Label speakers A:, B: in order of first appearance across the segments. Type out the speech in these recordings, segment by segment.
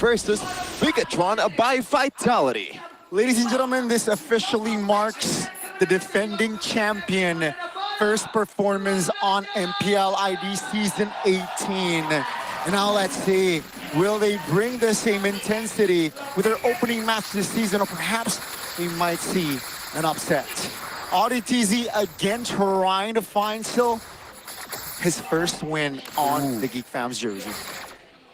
A: versus Bigatron by Vitality.
B: Ladies and gentlemen, this officially marks the defending champion first performance on MPL ID Season 18. And now let's see, will they bring the same intensity with their opening match this season, or perhaps we might see an upset. RDTZ again trying to find still his first win on the Geek Fams jersey.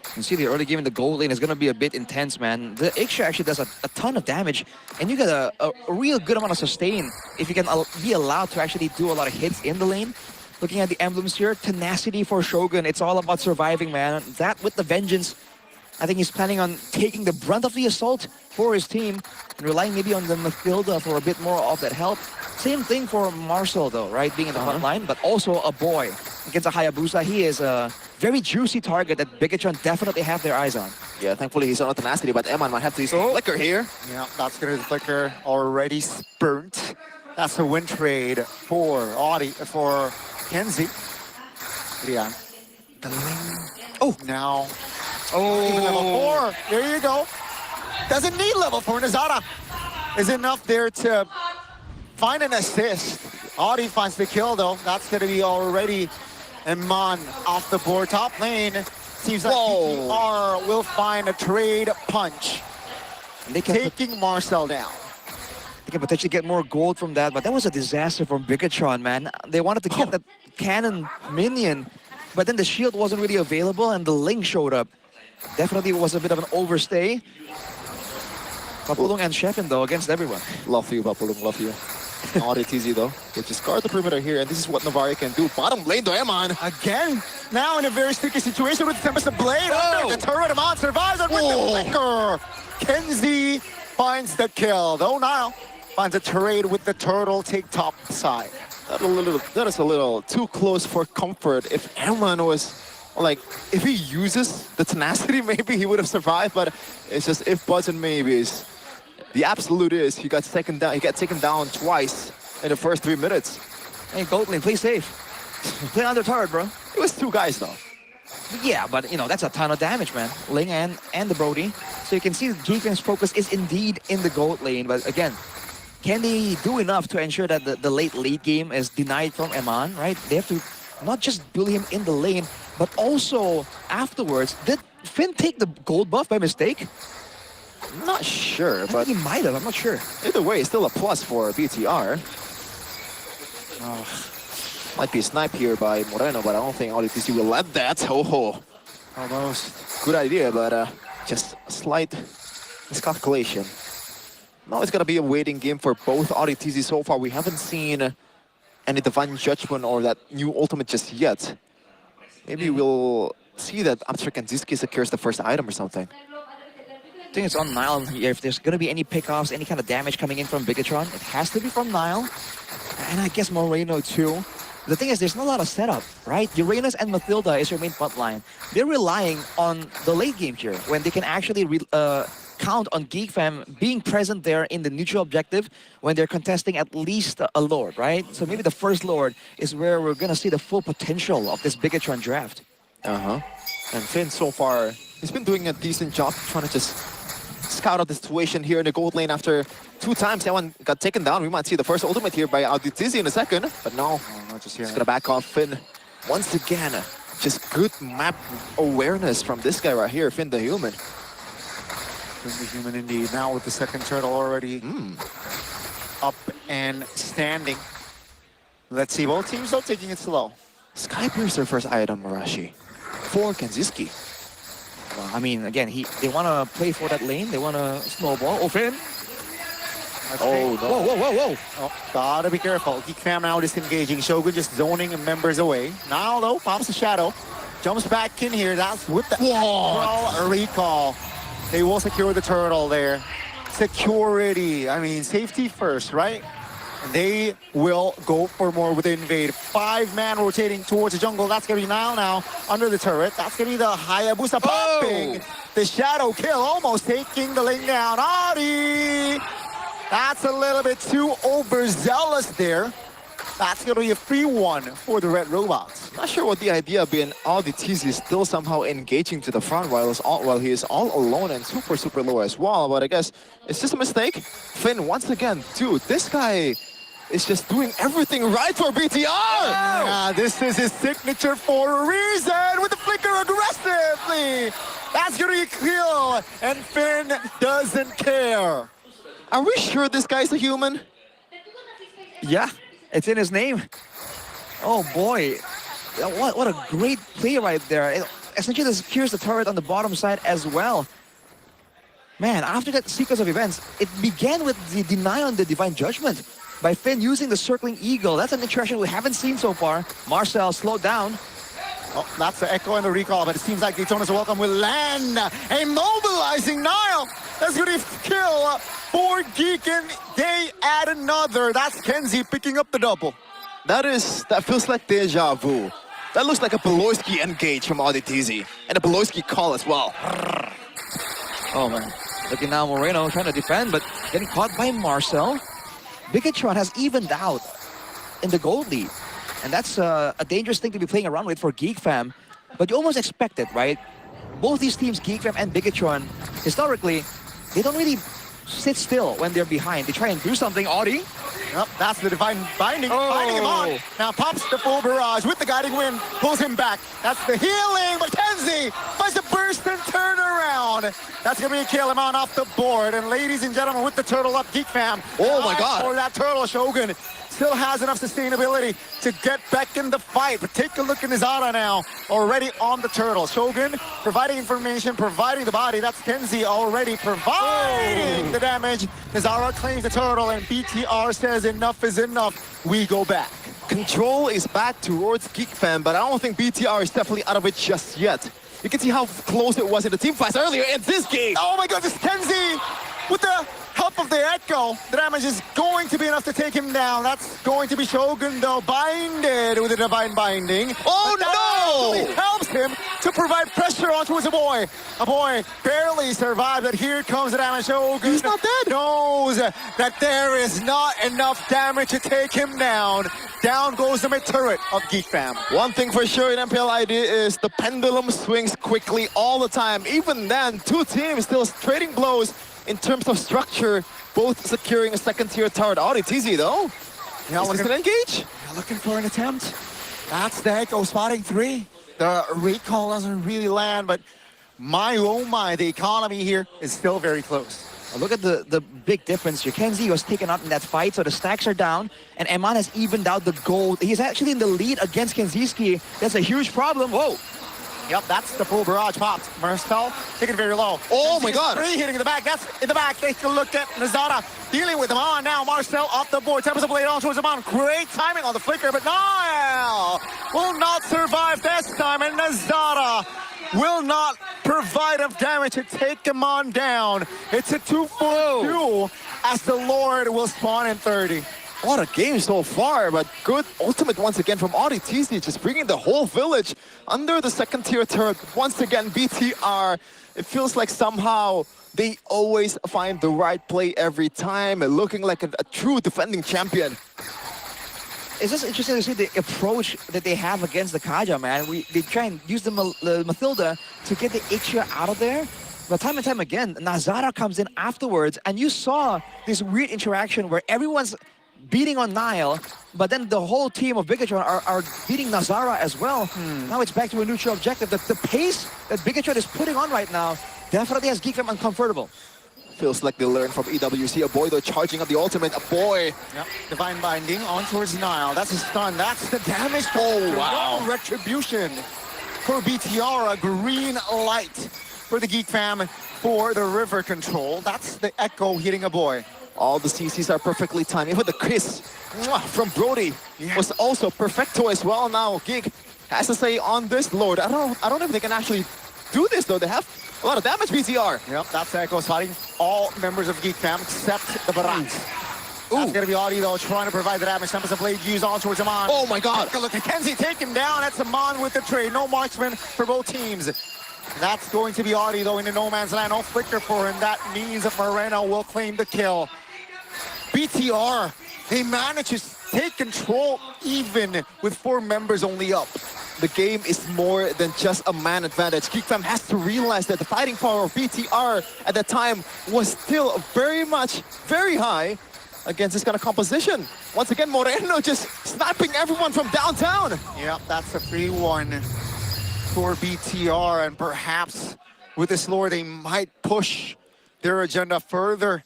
C: You can see the early game in the gold lane is going to be a bit intense, man. The Iksha actually does a ton of damage, and you get a real good amount of sustain if you can be allowed to actually do a lot of hits in the lane. Looking at the emblems here, tenacity for Shogun. It's all about surviving, man. That with the vengeance, I think he's planning on taking the brunt of the assault for his team and relying maybe on the Mathilda for a bit more of that help. Same thing for Marcel, though, right? Being in the front line, but also a boy against a Hayabusa. He is a very juicy target that Bigatron definitely have their eyes on.
A: Yeah, thankfully he's on tenacity, but Eman might have to use a flicker here.
B: Yeah, that's gonna be the flicker already spurnt. That's a win trade for Kenzie. Yeah.
C: Oh,
B: now. Even level 4. There you go. Doesn't need level 4. Nazara is enough there to find an assist. Audi finds the kill though. That's gonna be already Eman off the board. Top lane. Seems like BTR will find a trade punch.
C: They can
B: taking Marcel down.
C: They can potentially get more gold from that, but that was a disaster from Bigatron, man. They wanted to get that cannon minion, but then the shield wasn't really available and the Ling showed up. Definitely was a bit of an overstay. Papulong and Shepin, though, against everyone.
A: Love you, Papulong, love you. RDTZ, though. They just guard the perimeter here, and this is what Navari can do. Bottom lane to Eman.
B: Again, now in a very sticky situation with Tempest of Blade. Under the turret, Eman survives and with the flicker. Kenzie finds the kill, though now finds a trade with the turtle, take top side.
A: That is a little too close for comfort. If Eman was, like, if he uses the tenacity, maybe he would have survived, but it's just if, buts, and maybes. The absolute is he got taken down twice in the first 3 minutes.
C: Hey, gold lane, play safe. Play under turret, bro.
A: It was 2 guys, though.
C: Yeah, but, you know, that's a ton of damage, man. Ling and the Brody. So you can see GEEK's focus is indeed in the gold lane, but again, can they do enough to ensure that the late game is denied from Eman, right? They have to not just bully him in the lane, but also afterwards. Did Finn take the gold buff by mistake?
A: I'm not sure, but
C: he might have. I'm not sure.
A: Either way, it's still a plus for BTR. Might be a snipe here by Moreno, but I don't think RDTZ will let that.
B: Almost.
A: Good idea, but just a slight miscalculation. Now it's gonna be a waiting game for both RDTZ so far. We haven't seen any Divine Judgment or that new ultimate just yet. Maybe we'll see that after Kanziski secures the first item or something.
C: I think it's on Nile. If there's going to be any pickoffs, any kind of damage coming in from Bigatron, it has to be from Nile. And I guess Moreno too. The thing is, there's not a lot of setup, right? Uranus and Mathilda is your main front line. They're relying on the late game here, when they can actually count on Geek Fam being present there in the neutral objective when they're contesting at least a Lord, right? So maybe the first Lord is where we're going to see the full potential of this Bigatron draft.
A: And Finn so far, he's been doing a decent job trying to just scout out the situation here in the gold lane after 2 times someone got taken down. We might see the first ultimate here by RDTZ in a second, but no, just gonna back off Finn once again. Just good map awareness from this guy right here, Finn the Human.
B: Finn the Human indeed. Now with the second turtle already up and standing. Let's see, both teams though taking it slow.
A: Skypiercer first item, Marashi. For Kanziski.
C: Well, I mean, again, they want to play for that lane. They want to snowball. Oh, Finn.
A: Oh, no.
C: Whoa.
B: Oh, gotta be careful. Geek Fam now disengaging. Shogun just zoning members away. Now, though, pops the shadow. Jumps back in here. That's with the recall. They will secure the turtle there. Security. I mean, safety first, right? And they will go for more with the invade. 5-man rotating towards the jungle. That's going to be now under the turret. That's going to be the Hayabusa popping. The shadow kill almost taking the lane down. Adi! That's a little bit too overzealous there. That's going to be a free one for the Red Robots.
A: Not sure what the idea being RDTZ is still somehow engaging to the front while he is all alone and super low as well. But I guess it's just a mistake. Finn, once again, dude, this guy is just doing everything right for BTR!
B: Yeah, this is his signature for a reason with the flicker aggressively. That's going to be a kill, and Finn doesn't care.
A: Are we sure this guy's a human?
C: Yeah, it's in his name. Oh boy, what a great play right there. It essentially secures the turret on the bottom side as well. Man, after that sequence of events, it began with the deny on the Divine Judgment by Finn using the Circling Eagle. That's an interaction we haven't seen so far. Marcel slowed down.
B: Oh, that's the echo and the recall, but it seems like Daytona's welcome will land. Immobilizing Nile. That's going to kill for GEEK, and they add another. That's Kenzie picking up the double.
A: That feels like deja vu. That looks like a Beloyski engage from RDTZ. And a Beloyski call as well.
C: Oh man, looking now Moreno trying to defend, but getting caught by Marcel. Bigatron has evened out in the gold lead. And that's a dangerous thing to be playing around with for GEEK fam. But you almost expect it, right? Both these teams, GEEK fam and Bigatron, historically, they don't really sit still when they're behind. They try and do something. Audi.
B: Yep, that's the Divine Binding, binding him on. Now pops the full barrage with the guiding wind, pulls him back. That's the healing, Mackenzie finds the burst and turn around. That's gonna be a kill, him on off the board. And ladies and gentlemen, with the turtle up, GEEK fam.
A: Oh my God.
B: For that turtle, Shogun still has enough sustainability to get back in the fight. But take a look at Nizara now, already on the turtle. Shogun providing information, providing the body. That's Kenzie already providing the damage. Nizara claims the turtle, and BTR says enough is enough. We go back.
A: Control is back towards GEEK fam, but I don't think BTR is definitely out of it just yet. You can see how close it was in the team fights earlier in this game.
B: Oh my goodness, Kenzie with the help of the echo. The damage is going to be enough to take him down. That's going to be Shogun though, binded with a Divine Binding.
A: Oh
B: But
A: no!
B: it helps him to provide pressure onto his boy. A boy barely survived, but here comes the damage. Shogun
A: He's not dead.
B: knows that there is not enough damage to take him down. Down goes the mid turret of GEEK fam.
A: One thing for sure in MPL ID is the pendulum swings quickly all the time. Even then, two teams still trading blows in terms of structure, both securing a second tier turret. RDTZ though,
B: Yeah,
A: is this an engage?
B: looking for an attempt. That's the echo spotting 3. The recall doesn't really land, but my oh my, the economy here is still very close.
C: Look at the big difference here. Kenzie was taken out in that fight, so the stacks are down, and Eman has evened out the gold. He's actually in the lead against Kenziski. That's a huge problem. Whoa.
B: Yep, that's the full barrage popped. Marcel taking it very low.
A: Oh my God.
B: 3 hitting in the back. That's in the back. Take a look at Nazara dealing with him on now. Marcel off the board. Tempest of Blade on towards him on. Great timing on the flicker, but Niall will not survive this time, and Nazara will not provide enough damage to take him on down. It's a 2-4-2 as the Lord will spawn in 30.
A: What a game so far, but good ultimate once again from RDTZ, just bringing the whole village under the second tier turret. Once again, BTR, it feels like somehow they always find the right play every time, looking like a true defending champion.
C: It's just interesting to see the approach that they have against the Kaja, man. They try and use the Mathilda to get the Ixia out of there. But time and time again, Nazara comes in afterwards, and you saw this weird interaction where everyone's beating on Nile, but then the whole team of Bigatron are beating Nazara as well. Now it's back to a neutral objective. The pace that Bigatron is putting on right now definitely has GEEK fam uncomfortable.
A: Feels like they learned from EWC. A boy though charging up the ultimate. A boy.
B: Yep. Divine Binding on towards Nile. That's a stun. That's the damage.
A: Oh, wow.
B: No retribution for BTR. A green light for the GEEK fam for the river control. That's the echo hitting a boy.
A: All the CCs are perfectly timed. Even the kiss from Brody was also perfecto as well. Now GEEK has to say on this Lord. I don't know if they can actually do this though. They have a lot of damage, BTR.
B: Yep, that's the echo spotting all members of GEEK fam except the Barats. That's gonna be Audi though, trying to provide the damage. Tempest of Blade used on towards Aman.
A: Oh my God.
B: Take a look at Kenzie, take him down. That's Aman with the trade. No marksman for both teams. That's going to be Audi though in the no man's land. No flicker for him. That means that Moreno will claim the kill. BTR, they manage to take control even with 4 members only up.
A: The game is more than just a man advantage. GEEK Fam has to realize that the fighting power of BTR at that time was still very high against this kind of composition. Once again, Moreno just sniping everyone from downtown.
B: Yep, that's a free one for BTR, and perhaps with this lore, they might push their agenda further.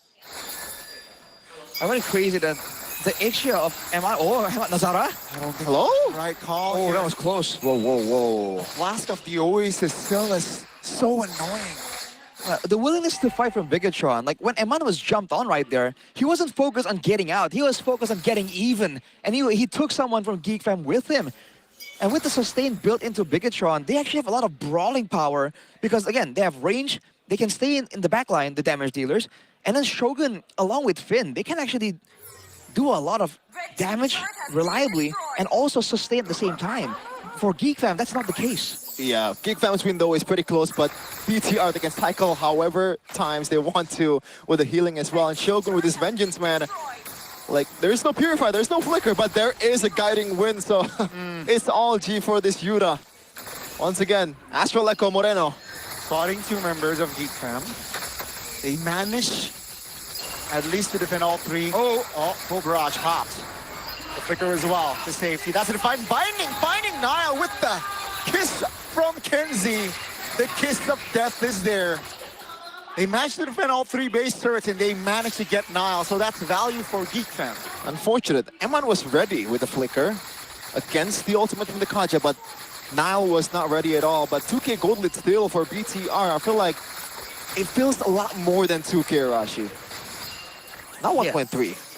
C: I find it crazy that the issue of Nazara?
A: Hello?
B: Right call.
C: Oh,
B: here.
C: that was close.
A: Whoa, whoa, whoa.
B: Flask of the Oasis still is so annoying.
C: The willingness to fight from Bigatron, like when Eman was jumped on right there, he wasn't focused on getting out. He was focused on getting even. And he took someone from GEEK Fam with him. And with the sustain built into Bigatron, they actually have a lot of brawling power because, again, they have range. They can stay in the backline, the damage dealers. And then Shogun, along with Finn, they can actually do a lot of damage reliably and also sustain at the same time. For GEEK Fam, that's not the case.
A: Yeah, GEEK Fam's window is pretty close, but BTR, they can cycle however times they want to with the healing as well. And Shogun with his vengeance, man, like, there's no Purify, there's no Flicker, but there is a guiding wind, so it's all G for this Yuta. Once again, Astral Echo Moreno.
B: Spotting 2 members of GEEK Fam. They manage at least to defend all 3. Oh, full barrage popped. The flicker as well to safety. That's a finding Nile with the kiss from Kenzie. The kiss of death is there. They managed to defend all 3 base turrets and they managed to get Nile, so that's value for GEEK Fam.
A: Unfortunate. Eman was ready with the Flicker against the ultimate from the Kaja, but Nile was not ready at all. But 2K gold lead still for BTR. I feel like it feels a lot more than 2K, Arashi. Not 1.3.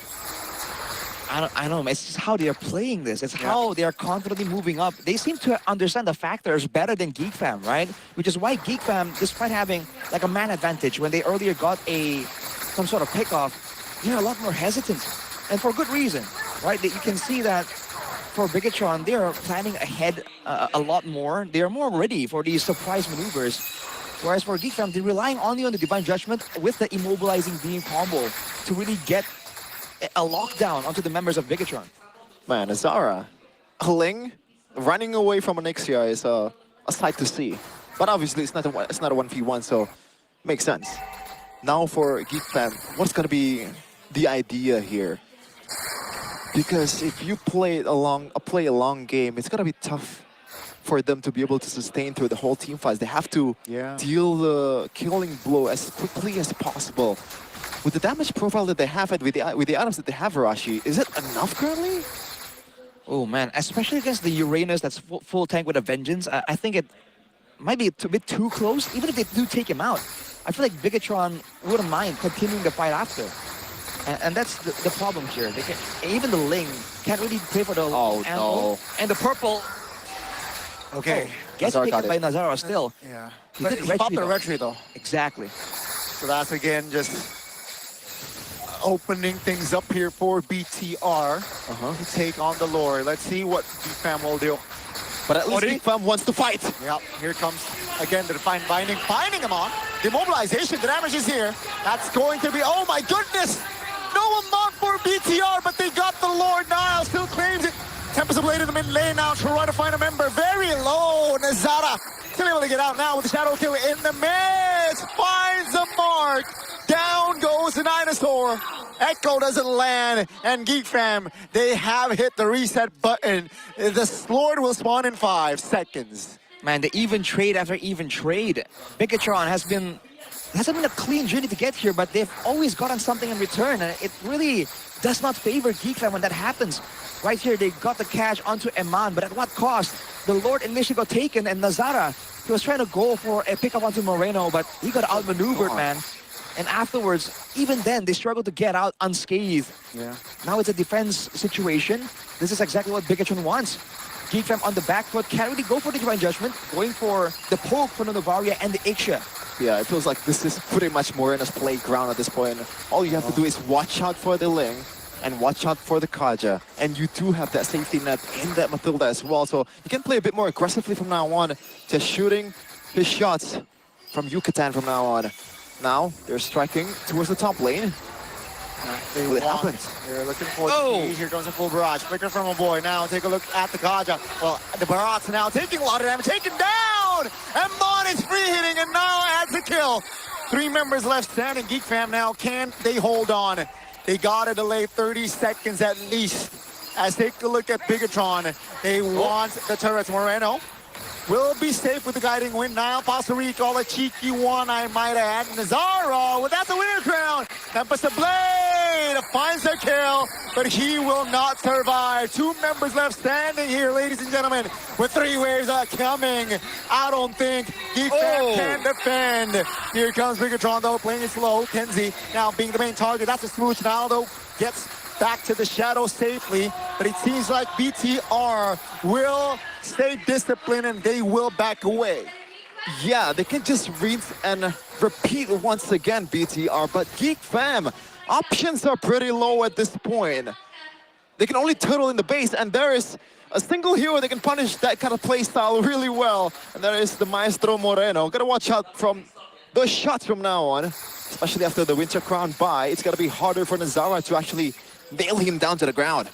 C: I don't know, it's just how they are playing this. It's how they are confidently moving up. They seem to understand the factors better than GEEK Fam, right? Which is why GEEK Fam, despite having like a man advantage when they earlier got some sort of pickoff, they're a lot more hesitant. And for good reason, right? You can see that for Bigatron, they are planning ahead a lot more. They are more ready for these surprise maneuvers. Whereas for GEEK Fam, they're relying only on the Divine Judgment with the immobilizing beam combo to really get a lockdown onto the members of Bigatron.
A: Man, Azara, Ling running away from Onyxia is a sight to see. But obviously, it's not a 1v1, so makes sense. Now for GEEK Fam, what's gonna be the idea here? Because if you play a long game, it's gonna be tough for them to be able to sustain through the whole team fights. They have to deal the killing blow as quickly as possible. With the damage profile that they have and with the items that they have, Arashi, is it enough currently?
C: Oh man, especially against the Uranus that's full tank with a vengeance, I think it might be a bit too close. Even if they do take him out, I feel like Bigatron wouldn't mind continuing the fight after. And that's the problem here. They can, even the Ling can't really play for the
A: no.
C: And the purple.
B: Okay.
C: Gets picked up by Nazara still.
B: Yeah.
C: He did
B: popped the retry though.
C: Exactly.
B: So that's again just opening things up here for BTR to take on the lore. Let's see what GEEK Fam will do.
A: But at least GEEK Fam wants to fight.
B: Yep, here comes again the Defiant Binding, finding him on. Demobilization, the damage is here. That's going to be, oh my goodness! No amount for BTR, but they got the Lord. Nile still claims it. Tempest Blade in the mid lane now, trying to find a member. Very low, Nazara. Still able to get out now with the Shadow Kill in the mid. Finds the mark. Down goes the Dinosaur. Echo doesn't land, and GEEK Fam, they have hit the reset button. The Lord will spawn in 5 seconds.
C: Man, the even trade after even trade. Bigatron hasn't been a clean journey to get here, but they've always gotten something in return, and it really does not favor GEEK Fam when that happens. Right here, they got the cash onto Eman, but at what cost? The Lord initially got taken, and Nazara, he was trying to go for a pickup onto Moreno, but he got outmaneuvered, man. And afterwards, even then, they struggled to get out unscathed.
B: Yeah.
C: Now it's a defense situation. This is exactly what Bigatron wants. GEEK Fam on the back foot, can't really go for the Divine Judgment, going for the poke from the Novaria and the Ixia.
A: Yeah, it feels like this is pretty much Moreno's playground at this point. All you have to do is watch out for the Ling and watch out for the Kaja. And you do have that safety net in that Matilda as well. So you can play a bit more aggressively from now on, just shooting his shots from Yucatan from now on. Now, they're striking towards the top lane.
B: They
A: What
B: want-
A: happened?
B: They're looking for
C: Oh.
B: the key. Here comes a full barrage. Flicker from a boy. Now take a look at the Kaja. Well, the barrage now taking a lot of damage. Taken down! And Mon is free hitting and now adds the kill. 3 members left standing. Geek fam now, can they hold on? They gotta delay 30 seconds at least. As take a look at Bigatron. They want the turrets. Moreno will be safe with the guiding wind. Now Pasta recall, a cheeky one, I might add. Nazaro, well, that's a winner crown. Tempest the Blade finds a kill, but he will not survive. 2 members left standing here, ladies and gentlemen, with 3 waves coming. I don't think Geek Fam can defend. Here comes Bigatron, though, playing it slow. Kenzie now being the main target. That's a smooch now, though, gets back to the shadow safely, but it seems like BTR will stay disciplined and they will back away.
A: Yeah, they can just rinse and repeat once again, BTR, but Geek Fam, options are pretty low at this point. They can only turtle in the base, and there is a single hero that can punish that kind of play style really well, and there is the Maestro Moreno. Gotta watch out from the shots from now on, especially after the Winter Crown buy. It's gotta be harder for Nazara to actually nail him down to the ground.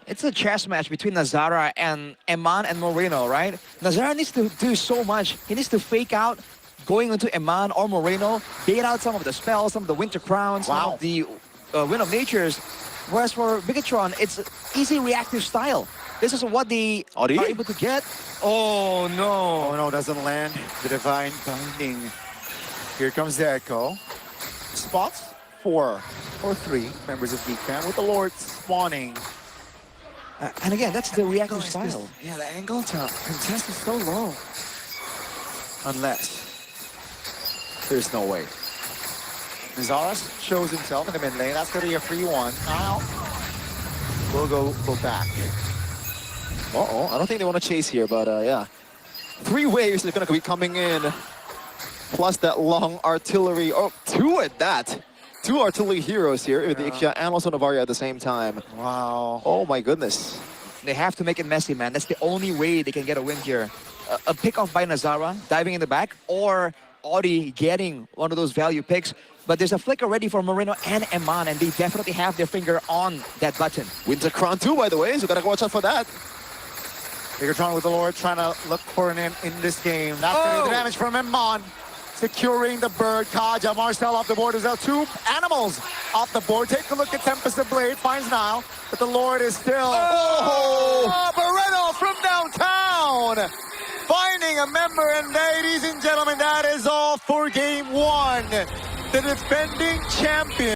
C: It's a chess match between Nazara and Eman and Moreno, right? Nazara needs to do so much. He needs to fake out going into Eman or Moreno, bait out some of the spells, some of the Winter Crowns, some of the Wind of Natures. Whereas for Bigatron, it's easy reactive style. This is what they are able to get. Oh no!
B: Oh no, doesn't land. The Divine Binding. Here comes the Echo. Spots 4 or 3 members of Geek Fam with the Lord spawning.
C: And again, that's the reactive style.
B: Yeah, the angle to contest is so low. Unless there's no way. Nazaras shows himself in the mid lane. That's going to be a free one. Now we'll go back.
A: I don't think they want to chase here, but yeah. 3 waves are going to be coming in. Plus that long artillery. Oh, 2 at that. 2 artillery heroes here with the Ixia and also Navaria at the same time.
B: Wow.
A: Oh my goodness.
C: They have to make it messy, man. That's the only way they can get a win here. A pick-off by Nazara, diving in the back, or Audi getting one of those value picks. But there's a flicker ready for Moreno and Eman, and they definitely have their finger on that button.
A: Winter Crown 2, by the way, so gotta watch out for that.
B: Bigatron with the Lord trying to look for an in this game. That's going to be the damage from Eman. Securing the bird. Kaja, Marcel off the board as well. 2 animals off the board. Take a look at Tempest the Blade. Finds now, but the Lord is still... Oh! Barreto from downtown! Finding a member, and ladies and gentlemen, that is all for game 1. The defending champion.